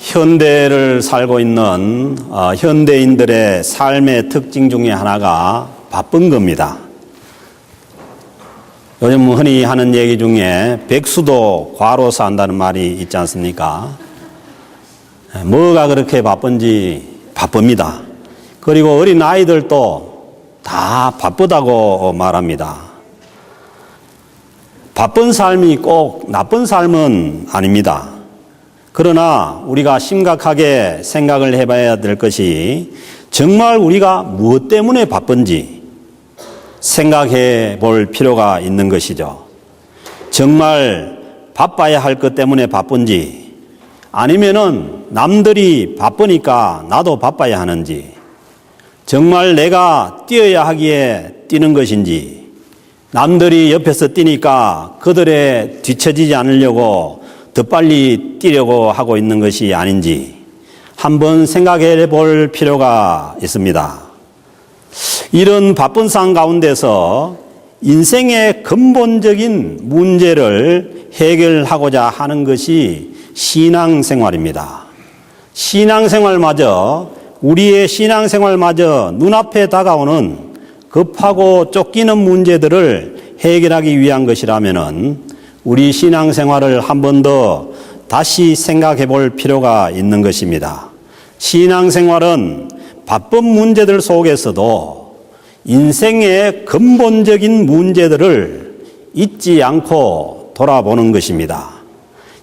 현대를 살고 있는 현대인들의 삶의 특징 중에 하나가 바쁜 겁니다. 요즘 흔히 하는 얘기 중에 백수도 과로사 한다는 말이 있지 않습니까? 뭐가 그렇게 바쁜지 바쁩니다. 그리고 어린 아이들도 다 바쁘다고 말합니다. 바쁜 삶이 꼭 나쁜 삶은 아닙니다. 그러나 우리가 심각하게 생각을 해봐야 될 것이 정말 우리가 무엇 때문에 바쁜지 생각해 볼 필요가 있는 것이죠. 정말 바빠야 할 것 때문에 바쁜지 아니면은 남들이 바쁘니까 나도 바빠야 하는지 정말 내가 뛰어야 하기에 뛰는 것인지 남들이 옆에서 뛰니까 그들에 뒤처지지 않으려고 더 빨리 뛰려고 하고 있는 것이 아닌지 한번 생각해 볼 필요가 있습니다. 이런 바쁜 삶 가운데서 인생의 근본적인 문제를 해결하고자 하는 것이 신앙생활입니다. 신앙생활마저 우리의 신앙생활마저 눈앞에 다가오는 급하고 쫓기는 문제들을 해결하기 위한 것이라면은 우리 신앙생활을 한 번 더 다시 생각해 볼 필요가 있는 것입니다. 신앙생활은 바쁜 문제들 속에서도 인생의 근본적인 문제들을 잊지 않고 돌아보는 것입니다.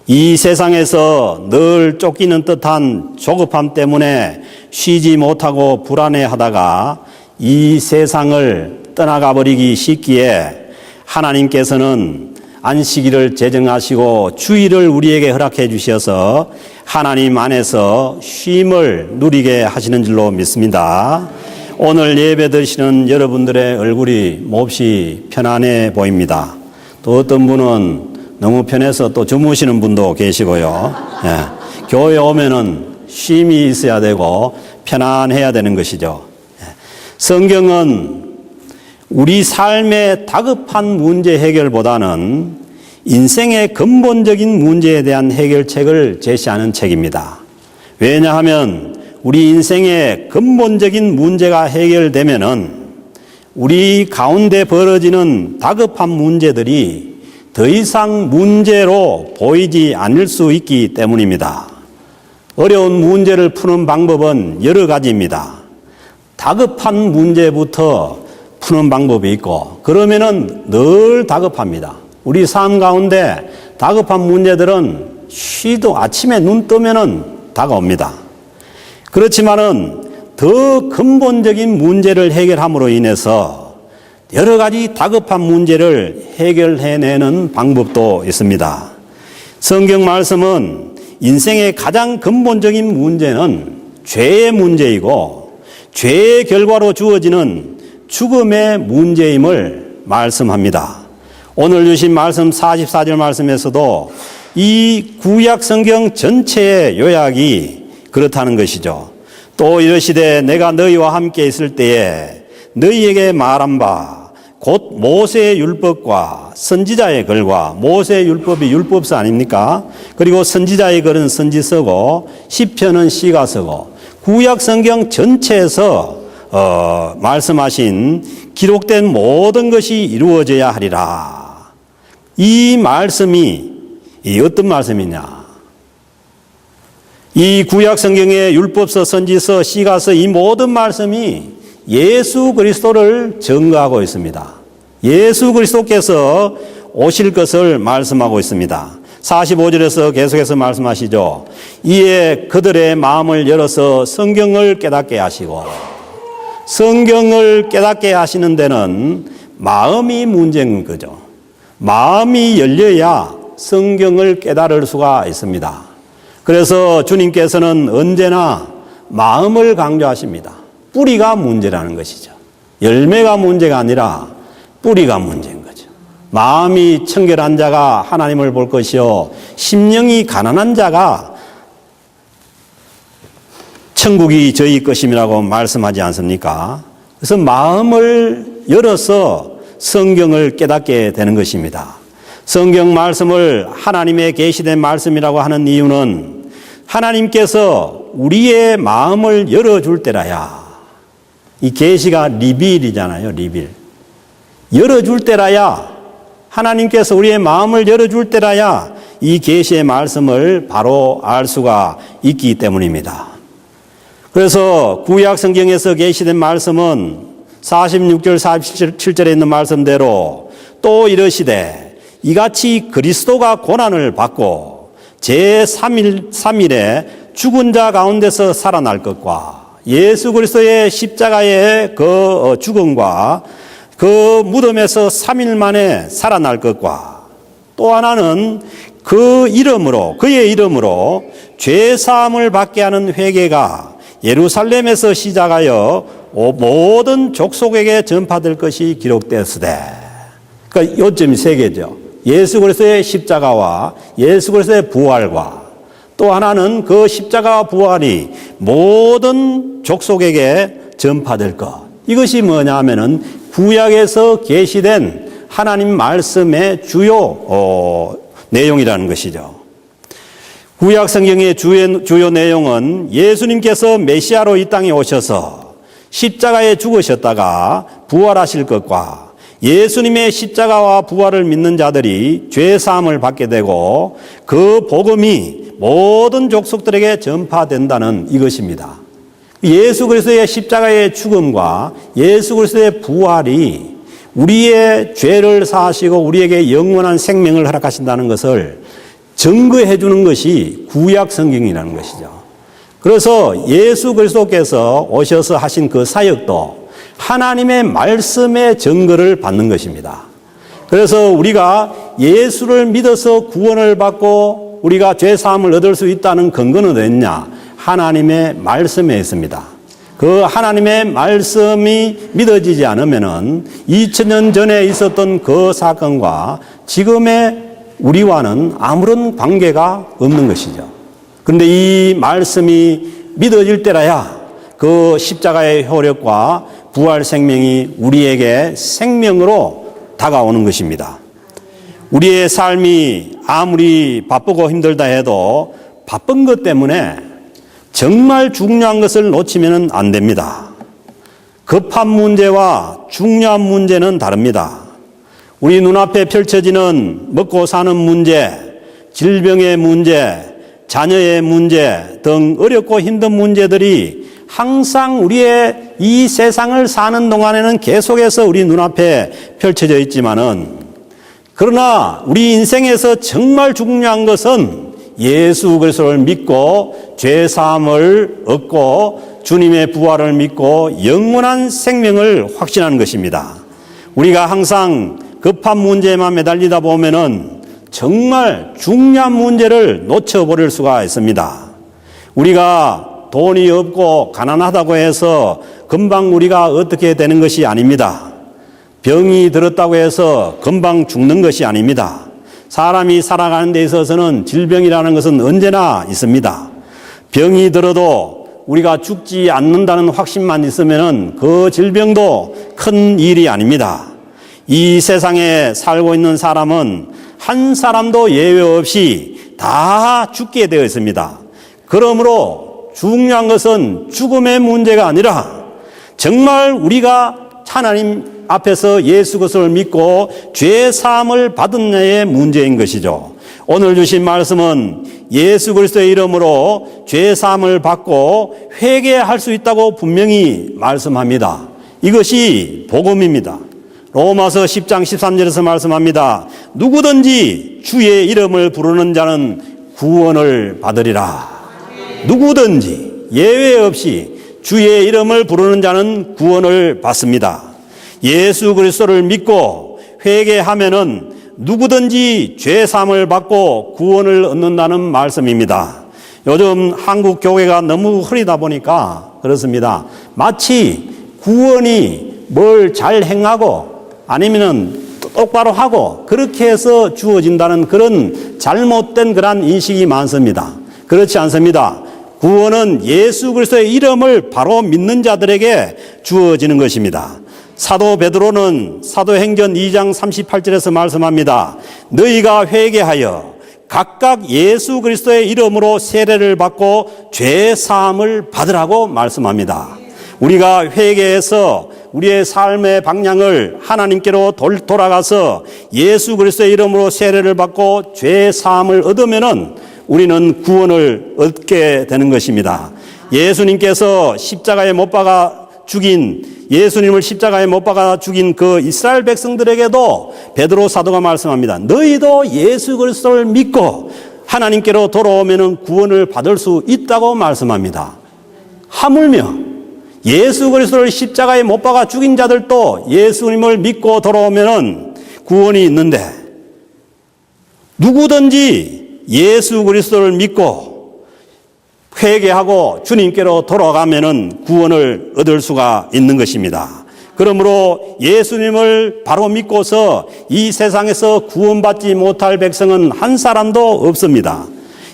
이 세상에서 늘 쫓기는 듯한 조급함 때문에 쉬지 못하고 불안해하다가 이 세상을 떠나가 버리기 쉽기에 하나님께서는 안식일을 제정하시고 주일을 우리에게 허락해 주셔서 하나님 안에서 쉼을 누리게 하시는 줄로 믿습니다. 오늘 예배 드시는 여러분들의 얼굴이 몹시 편안해 보입니다. 또 어떤 분은 너무 편해서 또 주무시는 분도 계시고요. 교회 오면은 쉼이 있어야 되고 편안해야 되는 것이죠. 성경은 우리 삶의 다급한 문제 해결보다는 인생의 근본적인 문제에 대한 해결책을 제시하는 책입니다. 왜냐하면 우리 인생의 근본적인 문제가 해결되면은 우리 가운데 벌어지는 다급한 문제들이 더 이상 문제로 보이지 않을 수 있기 때문입니다. 어려운 문제를 푸는 방법은 여러 가지입니다. 다급한 문제부터 푸는 방법이 있고 그러면은 늘 다급합니다. 우리 삶 가운데 다급한 문제들은 쉬도 아침에 눈 뜨면은 다가옵니다. 그렇지만은 더 근본적인 문제를 해결함으로 인해서 여러 가지 다급한 문제를 해결해내는 방법도 있습니다. 성경 말씀은 인생의 가장 근본적인 문제는 죄의 문제이고 죄의 결과로 주어지는 죽음의 문제임을 말씀합니다. 오늘 주신 말씀 44절 말씀에서도 이 구약 성경 전체의 요약이 그렇다는 것이죠. 또 이르시되 내가 너희와 함께 있을 때에 너희에게 말한 바 곧 모세의 율법과 선지자의 글과 모세의 율법이 율법서 아닙니까? 그리고 선지자의 글은 선지서고 시편은 시가서고 구약 성경 전체에서 말씀하신 기록된 모든 것이 이루어져야 하리라. 이 말씀이 어떤 말씀이냐? 이 구약 성경의 율법서, 선지서, 시가서 이 모든 말씀이 예수 그리스도를 증거하고 있습니다. 예수 그리스도께서 오실 것을 말씀하고 있습니다. 45절에서 계속해서 말씀하시죠. 이에 그들의 마음을 열어서 성경을 깨닫게 하시고 성경을 깨닫게 하시는 데는 마음이 문제인 거죠. 마음이 열려야 성경을 깨달을 수가 있습니다. 그래서 주님께서는 언제나 마음을 강조하십니다. 뿌리가 문제라는 것이죠. 열매가 문제가 아니라 뿌리가 문제인 거죠. 마음이 청결한 자가 하나님을 볼 것이요 심령이 가난한 자가 천국이 저희 것임이라고 말씀하지 않습니까? 그래서 마음을 열어서 성경을 깨닫게 되는 것입니다. 성경 말씀을 하나님의 계시된 말씀이라고 하는 이유는 하나님께서 우리의 마음을 열어줄 때라야, 이 계시가 리빌이잖아요. 리빌. 열어줄 때라야, 하나님께서 우리의 마음을 열어줄 때라야 이 계시의 말씀을 바로 알 수가 있기 때문입니다. 그래서 구약 성경에서 계시된 말씀은 46절 47절에 있는 말씀대로 또 이르시되 이같이 그리스도가 고난을 받고 제3일에 죽은 자 가운데서 살아날 것과 예수 그리스도의 십자가의 그 죽음과 그 무덤에서 3일 만에 살아날 것과 또 하나는 그 이름으로, 그의 이름으로 죄사함을 받게 하는 회개가 예루살렘에서 시작하여 모든 족속에게 전파될 것이 기록되었으되. 그러니까 요점이 세 개죠. 예수 그리스도의 십자가와 예수 그리스도의 부활과 또 하나는 그 십자가와 부활이 모든 족속에게 전파될 것. 이것이 뭐냐 하면은 구약에서 계시된 하나님 말씀의 주요 내용이라는 것이죠. 구약 성경의 주요 내용은 예수님께서 메시아로 이 땅에 오셔서 십자가에 죽으셨다가 부활하실 것과 예수님의 십자가와 부활을 믿는 자들이 죄 사함을 받게 되고 그 복음이 모든 족속들에게 전파된다는 이것입니다. 예수 그리스도의 십자가의 죽음과 예수 그리스도의 부활이 우리의 죄를 사하시고 우리에게 영원한 생명을 허락하신다는 것을 증거해 주는 것이 구약 성경이라는 것이죠. 그래서 예수 그리스도께서 오셔서 하신 그 사역도 하나님의 말씀의 증거를 받는 것입니다. 그래서 우리가 예수를 믿어서 구원을 받고 우리가 죄 사함을 얻을 수 있다는 근거는 어딨냐? 하나님의 말씀에 있습니다. 그 하나님의 말씀이 믿어지지 않으면은 2000년 전에 있었던 그 사건과 지금의 우리와는 아무런 관계가 없는 것이죠. 그런데 이 말씀이 믿어질 때라야 그 십자가의 효력과 부활 생명이 우리에게 생명으로 다가오는 것입니다. 우리의 삶이 아무리 바쁘고 힘들다 해도 바쁜 것 때문에 정말 중요한 것을 놓치면 안 됩니다. 급한 문제와 중요한 문제는 다릅니다. 우리 눈앞에 펼쳐지는 먹고 사는 문제, 질병의 문제, 자녀의 문제 등 어렵고 힘든 문제들이 항상 우리의 이 세상을 사는 동안에는 계속해서 우리 눈앞에 펼쳐져 있지만은 그러나 우리 인생에서 정말 중요한 것은 예수 그리스도를 믿고 죄 사함을 얻고 주님의 부활을 믿고 영원한 생명을 확신하는 것입니다. 우리가 항상 급한 문제에만 매달리다 보면은 정말 중요한 문제를 놓쳐버릴 수가 있습니다. 우리가 돈이 없고 가난하다고 해서 금방 우리가 어떻게 되는 것이 아닙니다. 병이 들었다고 해서 금방 죽는 것이 아닙니다. 사람이 살아가는 데 있어서는 질병이라는 것은 언제나 있습니다. 병이 들어도 우리가 죽지 않는다는 확신만 있으면은 그 질병도 큰 일이 아닙니다. 이 세상에 살고 있는 사람은 한 사람도 예외 없이 다 죽게 되어 있습니다. 그러므로 중요한 것은 죽음의 문제가 아니라 정말 우리가 하나님 앞에서 예수 그리스도를 믿고 죄 사함을 받았냐의 문제인 것이죠. 오늘 주신 말씀은 예수 그리스도의 이름으로 죄 사함을 받고 회개할 수 있다고 분명히 말씀합니다. 이것이 복음입니다. 로마서 10장 13절에서 말씀합니다. 누구든지 주의 이름을 부르는 자는 구원을 받으리라. 누구든지 예외 없이 주의 이름을 부르는 자는 구원을 받습니다. 예수 그리스도를 믿고 회개하면은 누구든지 죄 사함을 받고 구원을 얻는다는 말씀입니다. 요즘 한국 교회가 너무 흐리다 보니까 그렇습니다. 마치 구원이 뭘 잘 행하고 아니면은 똑바로 하고 그렇게 해서 주어진다는 그런 잘못된 그런 인식이 많습니다. 그렇지 않습니다. 구원은 예수 그리스도의 이름을 바로 믿는 자들에게 주어지는 것입니다. 사도 베드로는 사도행전 2장 38절에서 말씀합니다. 너희가 회개하여 각각 예수 그리스도의 이름으로 세례를 받고 죄 사함을 받으라고 말씀합니다. 우리가 회개해서 우리의 삶의 방향을 하나님께로 돌아가서 예수 그리스도의 이름으로 세례를 받고 죄 사함을 얻으면은 우리는 구원을 얻게 되는 것입니다. 예수님께서 십자가에 못 박아 죽인 예수님을 십자가에 못 박아 죽인 그 이스라엘 백성들에게도 베드로 사도가 말씀합니다. 너희도 예수 그리스도를 믿고 하나님께로 돌아오면 구원을 받을 수 있다고 말씀합니다. 하물며 예수 그리스도를 십자가에 못 박아 죽인 자들도 예수님을 믿고 돌아오면 구원이 있는데, 누구든지 예수 그리스도를 믿고 회개하고 주님께로 돌아가면은 구원을 얻을 수가 있는 것입니다. 그러므로 예수님을 바로 믿고서 이 세상에서 구원받지 못할 백성은 한 사람도 없습니다.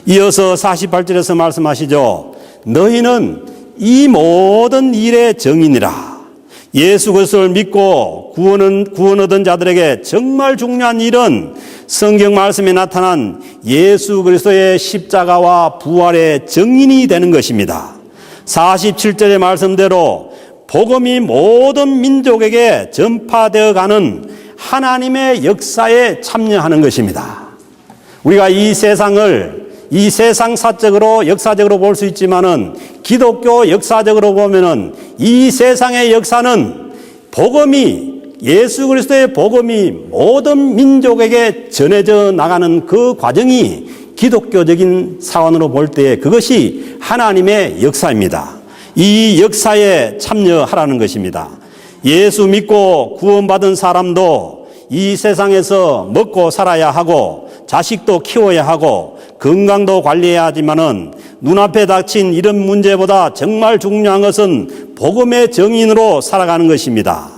이어서 48절에서 말씀하시죠. 너희는 이 모든 일의 증인이라. 예수 그리스도를 믿고 구원 얻은 자들에게 정말 중요한 일은 성경 말씀에 나타난 예수 그리스도의 십자가와 부활의 증인이 되는 것입니다. 47절의 말씀대로 복음이 모든 민족에게 전파되어 가는 하나님의 역사에 참여하는 것입니다. 우리가 이 세상 사적으로 역사적으로 볼 수 있지만은 기독교 역사적으로 보면은 이 세상의 역사는 예수 그리스도의 복음이 모든 민족에게 전해져 나가는 그 과정이 기독교적인 사원으로 볼 때 그것이 하나님의 역사입니다. 이 역사에 참여하라는 것입니다. 예수 믿고 구원받은 사람도 이 세상에서 먹고 살아야 하고 자식도 키워야 하고 건강도 관리해야 하지만은 눈앞에 닥친 이런 문제보다 정말 중요한 것은 복음의 증인으로 살아가는 것입니다.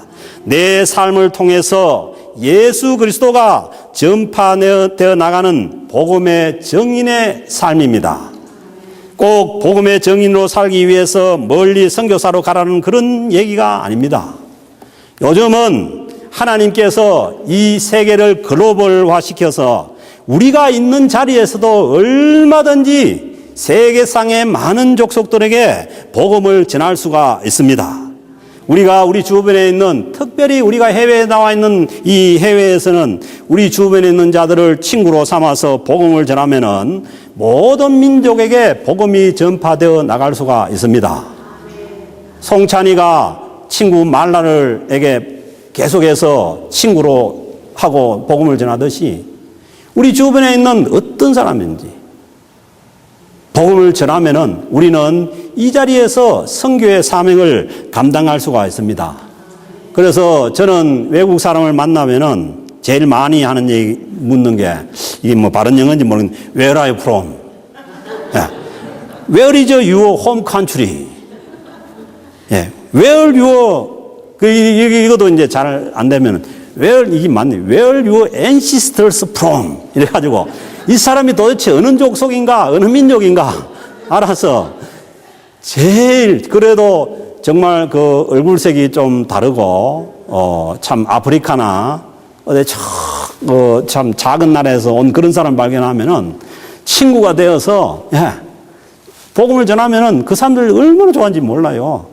내 삶을 통해서 예수 그리스도가 전파되어 나가는 복음의 증인의 삶입니다. 꼭 복음의 증인으로 살기 위해서 멀리 선교사로 가라는 그런 얘기가 아닙니다. 요즘은 하나님께서 이 세계를 글로벌화시켜서 우리가 있는 자리에서도 얼마든지 세계상의 많은 족속들에게 복음을 전할 수가 있습니다. 우리가 우리 주변에 있는, 특별히 우리가 해외에 나와 있는 이 해외에서는 우리 주변에 있는 자들을 친구로 삼아서 복음을 전하면은 모든 민족에게 복음이 전파되어 나갈 수가 있습니다. 송찬이가 친구 말라를에게 계속해서 친구로 하고 복음을 전하듯이 우리 주변에 있는 어떤 사람인지 복음을 전하면은 우리는 이 자리에서 선교의 사명을 감당할 수가 있습니다. 그래서 저는 외국 사람을 만나면은 제일 많이 하는 얘기 묻는 게 이게 뭐 바른 영어인지 모르겠는데 Where are you from? Where is your home country? Where your 이것도 이제 잘 안 되면은 Where 이게 맞네. Where your ancestors from? 이래가지고 이 사람이 도대체 어느 족속인가 어느 민족인가 알아서 제일 그래도 정말 그 얼굴색이 좀 다르고 참 아프리카나 어디 참 작은 나라에서 온 그런 사람 발견하면은 친구가 되어서 복음을 전하면은 그 사람들 얼마나 좋아하는지 몰라요.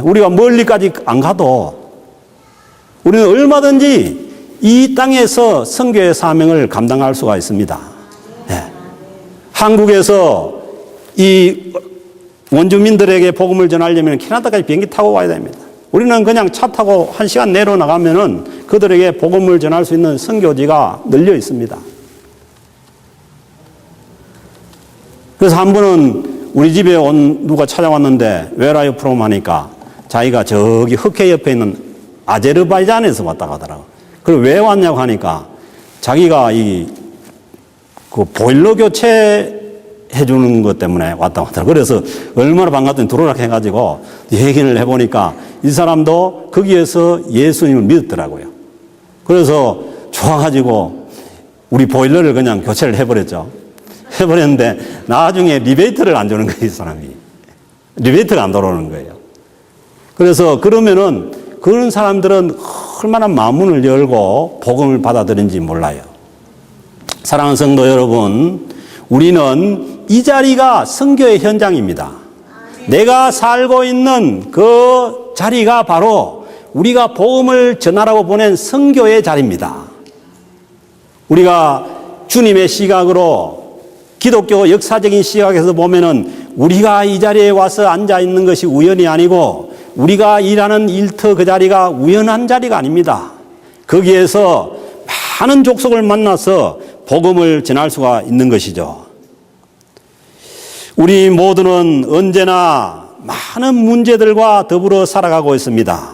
우리가 멀리까지 안 가도 우리는 얼마든지 이 땅에서 선교의 사명을 감당할 수가 있습니다. 한국에서 이 원주민들에게 복음을 전하려면 캐나다까지 비행기 타고 와야 됩니다. 우리는 그냥 차 타고 1시간 내로 나가면은 그들에게 복음을 전할 수 있는 선교지가 널려 있습니다. 그래서 한 번은 우리 집에 온 누가 찾아왔는데 Where are you from? 하니까 자기가 저기 흑해 옆에 있는 아제르바이잔에서 왔다 가더라고. 그리고 왜 왔냐고 하니까 자기가 그 보일러 교체 해주는 것 때문에 왔다 하더라고. 그래서 얼마나 반갑더니 들어오라 해가지고 얘기를 해보니까 이 사람도 거기에서 예수님을 믿었더라고요. 그래서 좋아가지고 우리 보일러를 그냥 교체를 해버렸죠. 해버렸는데 나중에 리베이트를 안 주는 거예요, 이 사람이. 리베이트가 안 들어오는 거예요. 그래서 그러면은 그런 사람들은 얼마나 마음문을 열고 복음을 받아들인지 몰라요. 사랑하는 성도 여러분, 우리는 이 자리가 선교의 현장입니다. 내가 살고 있는 그 자리가 바로 우리가 복음을 전하라고 보낸 선교의 자리입니다. 우리가 주님의 시각으로 기독교 역사적인 시각에서 보면은 우리가 이 자리에 와서 앉아 있는 것이 우연이 아니고 우리가 일하는 일터 그 자리가 우연한 자리가 아닙니다. 거기에서 많은 족속을 만나서 복음을 전할 수가 있는 것이죠. 우리 모두는 언제나 많은 문제들과 더불어 살아가고 있습니다.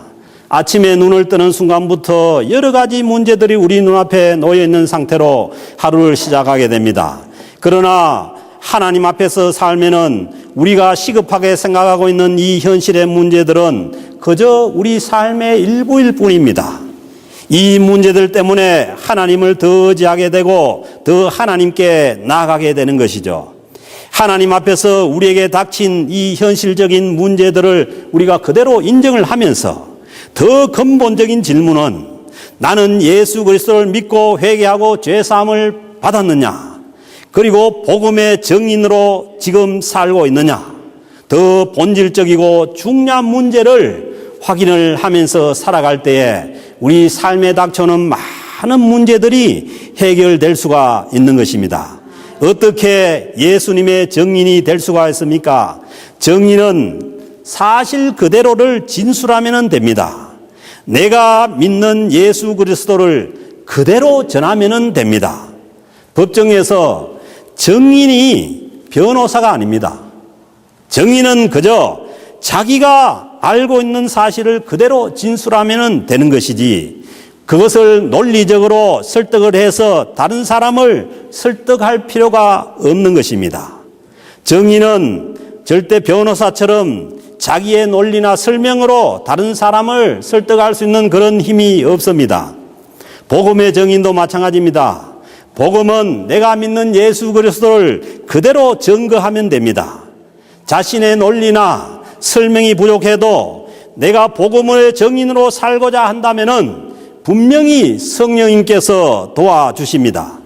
아침에 눈을 뜨는 순간부터 여러 가지 문제들이 우리 눈앞에 놓여 있는 상태로 하루를 시작하게 됩니다. 그러나 하나님 앞에서 살면은 우리가 시급하게 생각하고 있는 이 현실의 문제들은 그저 우리 삶의 일부일 뿐입니다. 이 문제들 때문에 하나님을 더 의지하게 되고 더 하나님께 나아가게 되는 것이죠. 하나님 앞에서 우리에게 닥친 이 현실적인 문제들을 우리가 그대로 인정을 하면서 더 근본적인 질문은 나는 예수 그리스도를 믿고 회개하고 죄사함을 받았느냐? 그리고 복음의 증인으로 지금 살고 있느냐? 더 본질적이고 중요한 문제를 확인을 하면서 살아갈 때에 우리 삶에 닥쳐오는 많은 문제들이 해결될 수가 있는 것입니다. 어떻게 예수님의 증인이 될 수가 있습니까? 증인은 사실 그대로를 진술하면 됩니다. 내가 믿는 예수 그리스도를 그대로 전하면 됩니다. 법정에서 증인이 변호사가 아닙니다. 증인은 그저 자기가 알고 있는 사실을 그대로 진술하면 되는 것이지 그것을 논리적으로 설득을 해서 다른 사람을 설득할 필요가 없는 것입니다. 증인은 절대 변호사처럼 자기의 논리나 설명으로 다른 사람을 설득할 수 있는 그런 힘이 없습니다. 복음의 증인도 마찬가지입니다. 복음은 내가 믿는 예수 그리스도를 그대로 증거하면 됩니다. 자신의 논리나 설명이 부족해도 내가 복음의 증인으로 살고자 한다면은 분명히 성령님께서 도와주십니다.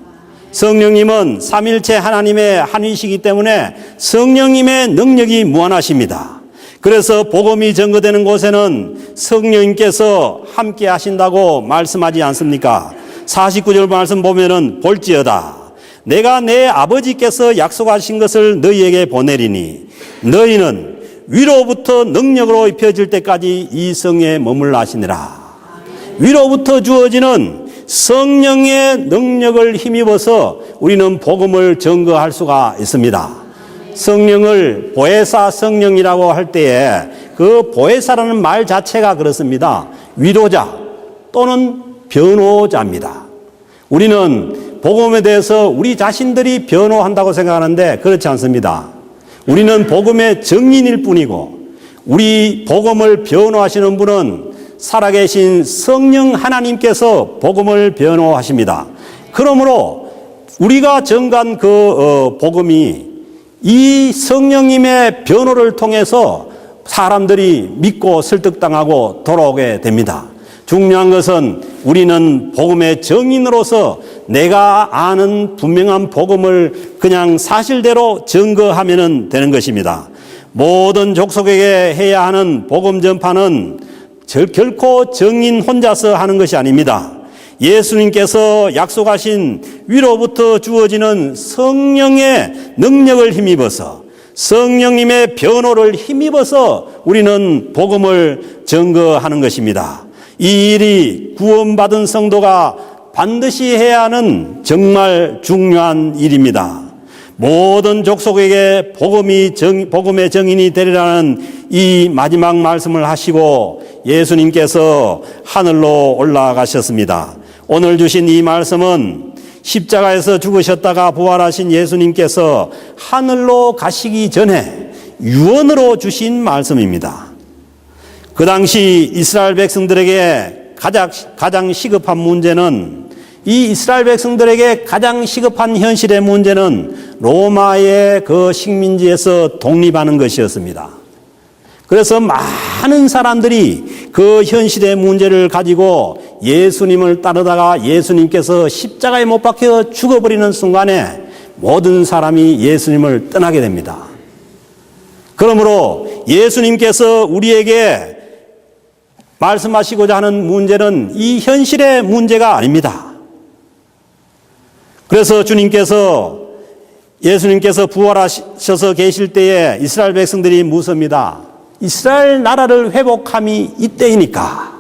성령님은 삼일체 하나님의 한 이시기 때문에 성령님의 능력이 무한하십니다. 그래서 복음이 전거되는 곳에는 성령님께서 함께 하신다고 말씀하지 않습니까? 49절 말씀 보면은 볼지어다 내가 내 아버지께서 약속하신 것을 너희에게 보내리니 너희는 위로부터 능력으로 입혀질 때까지 이 성에 머물라 하시니라. 위로부터 주어지는 성령의 능력을 힘입어서 우리는 복음을 증거할 수가 있습니다. 성령을 보혜사 성령이라고 할 때에 그 보혜사라는 말 자체가 그렇습니다. 위로자 또는 변호자입니다. 우리는 복음에 대해서 우리 자신들이 변호한다고 생각하는데 그렇지 않습니다. 우리는 복음의 증인일 뿐이고 우리 복음을 변호하시는 분은 살아계신 성령 하나님께서 복음을 변호하십니다. 그러므로 우리가 전간 그 복음이 이 성령님의 변호를 통해서 사람들이 믿고 설득당하고 돌아오게 됩니다. 중요한 것은 우리는 복음의 증인으로서 내가 아는 분명한 복음을 그냥 사실대로 증거하면 되는 것입니다. 모든 족속에게 해야 하는 복음 전파는 결코 증인 혼자서 하는 것이 아닙니다. 예수님께서 약속하신 위로부터 주어지는 성령의 능력을 힘입어서 성령님의 변호를 힘입어서 우리는 복음을 증거하는 것입니다. 이 일이 구원받은 성도가 반드시 해야 하는 정말 중요한 일입니다. 모든 족속에게 복음의 증인이 되리라는 이 마지막 말씀을 하시고 예수님께서 하늘로 올라가셨습니다. 오늘 주신 이 말씀은 십자가에서 죽으셨다가 부활하신 예수님께서 하늘로 가시기 전에 유언으로 주신 말씀입니다. 그 당시 이스라엘 백성들에게 가장 시급한 문제는 이 이스라엘 백성들에게 가장 시급한 현실의 문제는 로마의 그 식민지에서 독립하는 것이었습니다. 그래서 많은 사람들이 그 현실의 문제를 가지고 예수님을 따르다가 예수님께서 십자가에 못 박혀 죽어버리는 순간에 모든 사람이 예수님을 떠나게 됩니다. 그러므로 예수님께서 우리에게 말씀하시고자 하는 문제는 이 현실의 문제가 아닙니다. 그래서 예수님께서 부활하셔서 계실 때에 이스라엘 백성들이 묻습니다. 이스라엘 나라를 회복함이 이때이니까.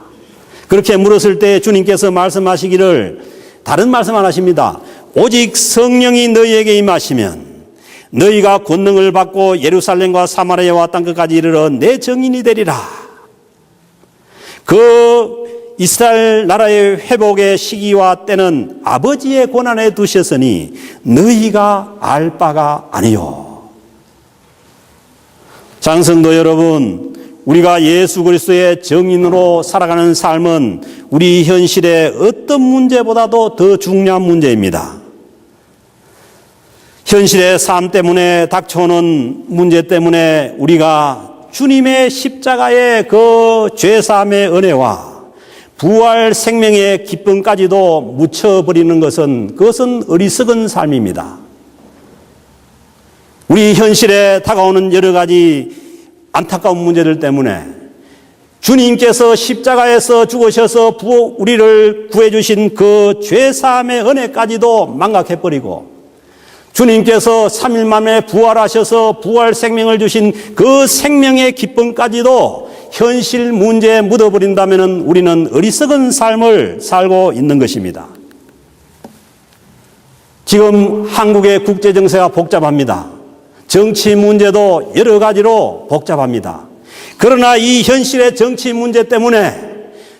그렇게 물었을 때 주님께서 말씀하시기를 다른 말씀 안 하십니다. 오직 성령이 너희에게 임하시면 너희가 권능을 받고 예루살렘과 사마리아와 땅 끝까지 이르러 내 증인이 되리라. 그 이스라엘 나라의 회복의 시기와 때는 아버지의 권한에 두셨으니 너희가 알 바가 아니요. 장성도 여러분, 우리가 예수 그리스도의 증인으로 살아가는 삶은 우리 현실의 어떤 문제보다도 더 중요한 문제입니다. 현실의 삶 때문에 닥쳐오는 문제 때문에 우리가 주님의 십자가의 그 죄사함의 은혜와 부활 생명의 기쁨까지도 묻혀버리는 그것은 어리석은 삶입니다. 우리 현실에 다가오는 여러 가지 안타까운 문제들 때문에 주님께서 십자가에서 죽으셔서 우리를 구해주신 그 죄사함의 은혜까지도 망각해버리고 주님께서 3일 만에 부활하셔서 부활 생명을 주신 그 생명의 기쁨까지도 현실 문제에 묻어버린다면 우리는 어리석은 삶을 살고 있는 것입니다. 지금 한국의 국제 정세가 복잡합니다. 정치 문제도 여러 가지로 복잡합니다. 그러나 이 현실의 정치 문제 때문에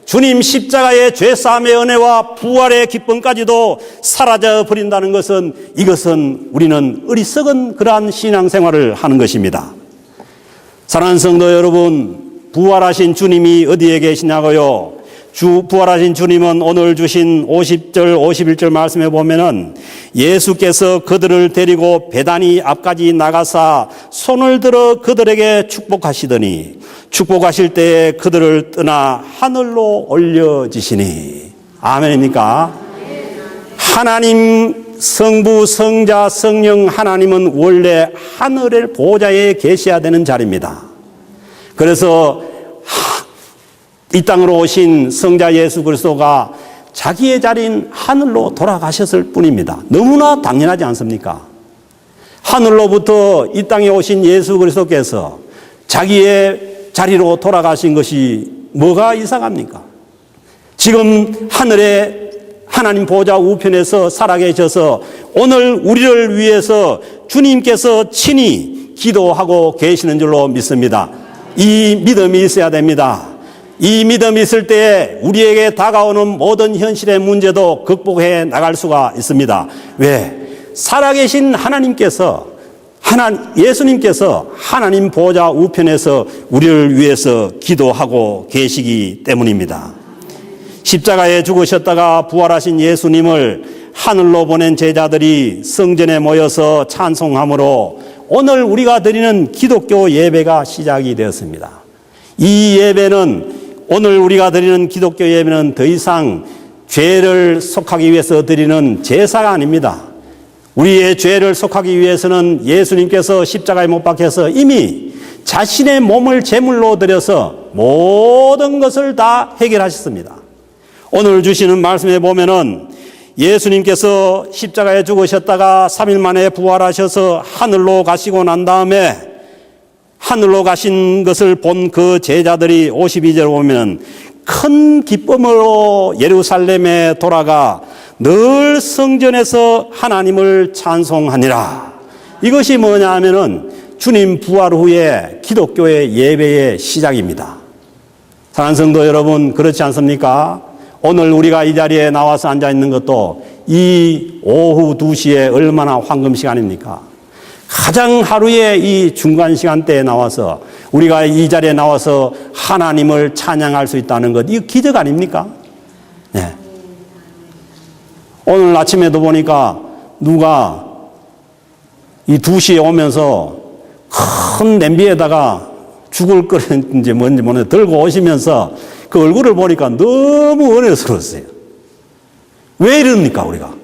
주님 십자가의 죄사함의 은혜와 부활의 기쁨까지도 사라져 버린다는 이것은 우리는 어리석은 그러한 신앙생활을 하는 것입니다. 사랑하는 성도 여러분, 부활하신 주님이 어디에 계시냐고요? 부활하신 주님은 오늘 주신 50절, 51절 말씀에 보면은 예수께서 그들을 데리고 베다니 앞까지 나가사 손을 들어 그들에게 축복하시더니 축복하실 때에 그들을 떠나 하늘로 올려지시니. 아멘입니까? 하나님 성부, 성자, 성령 하나님은 원래 하늘의 보좌에 계셔야 되는 자리입니다. 그래서 이 땅으로 오신 성자 예수 그리스도가 자기의 자리인 하늘로 돌아가셨을 뿐입니다. 너무나 당연하지 않습니까? 하늘로부터 이 땅에 오신 예수 그리스도께서 자기의 자리로 돌아가신 것이 뭐가 이상합니까? 지금 하늘에 하나님 보좌 우편에서 살아계셔서 오늘 우리를 위해서 주님께서 친히 기도하고 계시는 줄로 믿습니다. 이 믿음이 있어야 됩니다. 이 믿음이 있을 때에 우리에게 다가오는 모든 현실의 문제도 극복해 나갈 수가 있습니다. 왜? 살아계신 예수님께서 하나님 보좌 우편에서 우리를 위해서 기도하고 계시기 때문입니다. 십자가에 죽으셨다가 부활하신 예수님을 하늘로 보낸 제자들이 성전에 모여서 찬송함으로 오늘 우리가 드리는 기독교 예배가 시작이 되었습니다. 이 예배는 오늘 우리가 드리는 기독교 예배는 더 이상 죄를 속하기 위해서 드리는 제사가 아닙니다. 우리의 죄를 속하기 위해서는 예수님께서 십자가에 못 박혀서 이미 자신의 몸을 제물로 드려서 모든 것을 다 해결하셨습니다. 오늘 주시는 말씀에 보면은 예수님께서 십자가에 죽으셨다가 3일 만에 부활하셔서 하늘로 가시고 난 다음에 하늘로 가신 것을 본 그 제자들이 52절 보면 큰 기쁨으로 예루살렘에 돌아가 늘 성전에서 하나님을 찬송하니라. 이것이 뭐냐 하면은 주님 부활 후에 기독교의 예배의 시작입니다. 사랑하는 성도 여러분, 그렇지 않습니까? 오늘 우리가 이 자리에 나와서 앉아 있는 것도 이 오후 2시에 얼마나 황금 시간입니까? 가장 하루의 이 중간 시간대에 나와서 우리가 이 자리에 나와서 하나님을 찬양할 수 있다는 것, 이거 기적 아닙니까? 네. 오늘 아침에도 보니까 누가 이 2시에 오면서 큰 냄비에다가 죽을 끓인지 뭔지 모르겠는데 들고 오시면서 그 얼굴을 보니까 너무 은혜스러웠어요. 왜 이럽니까, 우리가?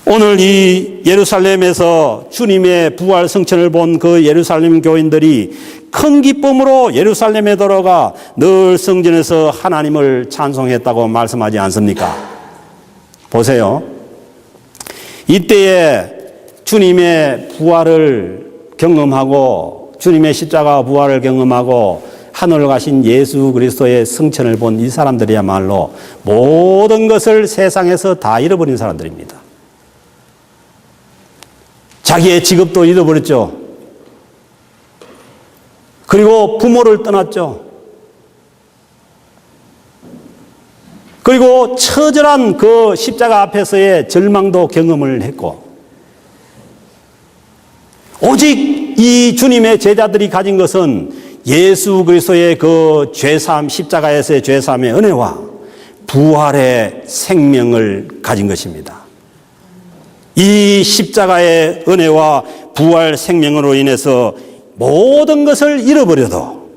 오늘 이 예루살렘에서 주님의 부활 성천을 본 그 예루살렘 교인들이 큰 기쁨으로 예루살렘에 들어가 늘 성전에서 하나님을 찬송했다고 말씀하지 않습니까? 보세요. 이때에 주님의 부활을 경험하고 주님의 십자가 부활을 경험하고 하늘을 가신 예수 그리스도의 성천을 본 이 사람들이야말로 모든 것을 세상에서 다 잃어버린 사람들입니다. 자기의 직업도 잃어버렸죠. 그리고 부모를 떠났죠. 그리고 처절한 그 십자가 앞에서의 절망도 경험을 했고, 오직 이 주님의 제자들이 가진 것은 예수 그리스도의 그 죄사함, 십자가에서의 죄사함의 은혜와 부활의 생명을 가진 것입니다. 이 십자가의 은혜와 부활 생명으로 인해서 모든 것을 잃어버려도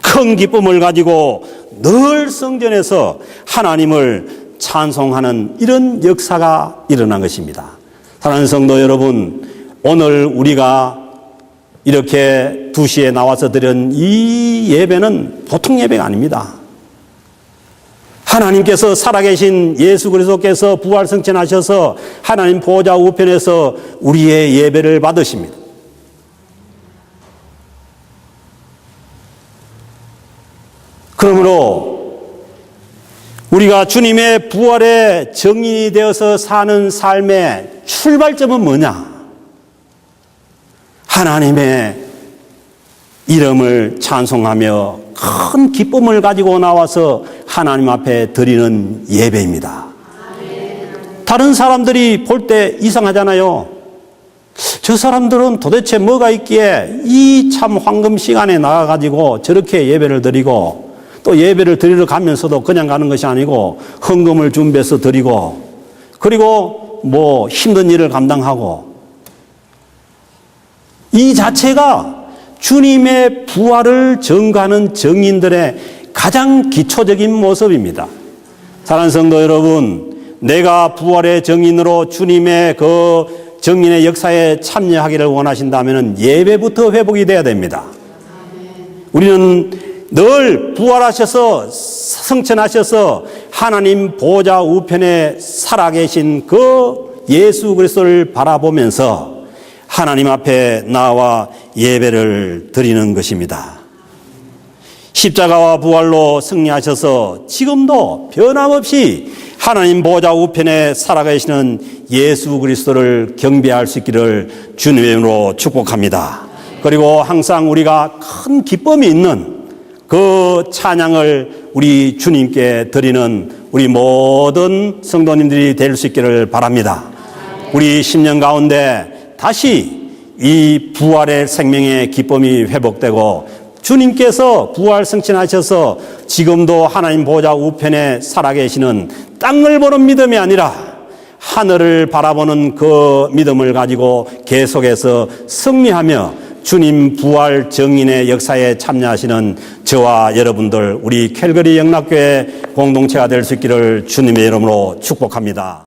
큰 기쁨을 가지고 늘 성전에서 하나님을 찬송하는 이런 역사가 일어난 것입니다. 사랑하는 성도 여러분, 오늘 우리가 이렇게 2시에 나와서 드린 이 예배는 보통 예배가 아닙니다. 하나님께서 살아계신 예수 그리스도께서 부활 승천하셔서 하나님 보좌 우편에서 우리의 예배를 받으십니다. 그러므로 우리가 주님의 부활의 증인이 되어서 사는 삶의 출발점은 뭐냐? 하나님의 이름을 찬송하며 큰 기쁨을 가지고 나와서 하나님 앞에 드리는 예배입니다. 다른 사람들이 볼 때 이상하잖아요. 저 사람들은 도대체 뭐가 있기에 이 참 황금 시간에 나와가지고 저렇게 예배를 드리고, 또 예배를 드리러 가면서도 그냥 가는 것이 아니고 헌금을 준비해서 드리고, 그리고 뭐 힘든 일을 감당하고, 이 자체가 주님의 부활을 증거하는 증인들의 가장 기초적인 모습입니다. 사랑하는 성도 여러분, 내가 부활의 증인으로 주님의 그 증인의 역사에 참여하기를 원하신다면 예배부터 회복이 돼야 됩니다. 우리는 늘 부활하셔서 승천하셔서 하나님 보좌 우편에 살아계신 그 예수 그리스도를 바라보면서 하나님 앞에 나와 예배를 드리는 것입니다. 십자가와 부활로 승리하셔서 지금도 변함없이 하나님 보좌 우편에 살아계시는 예수 그리스도를 경배할 수 있기를 주님의 이름으로 축복합니다. 그리고 항상 우리가 큰 기쁨이 있는 그 찬양을 우리 주님께 드리는 우리 모든 성도님들이 될 수 있기를 바랍니다. 우리 10년 가운데 다시 이 부활의 생명의 기쁨이 회복되고 주님께서 부활 승천하셔서 지금도 하나님 보좌 우편에 살아계시는 땅을 보는 믿음이 아니라 하늘을 바라보는 그 믿음을 가지고 계속해서 승리하며 주님 부활 증인의 역사에 참여하시는 저와 여러분들, 우리 캘거리 영락교회 공동체가 될 수 있기를 주님의 이름으로 축복합니다.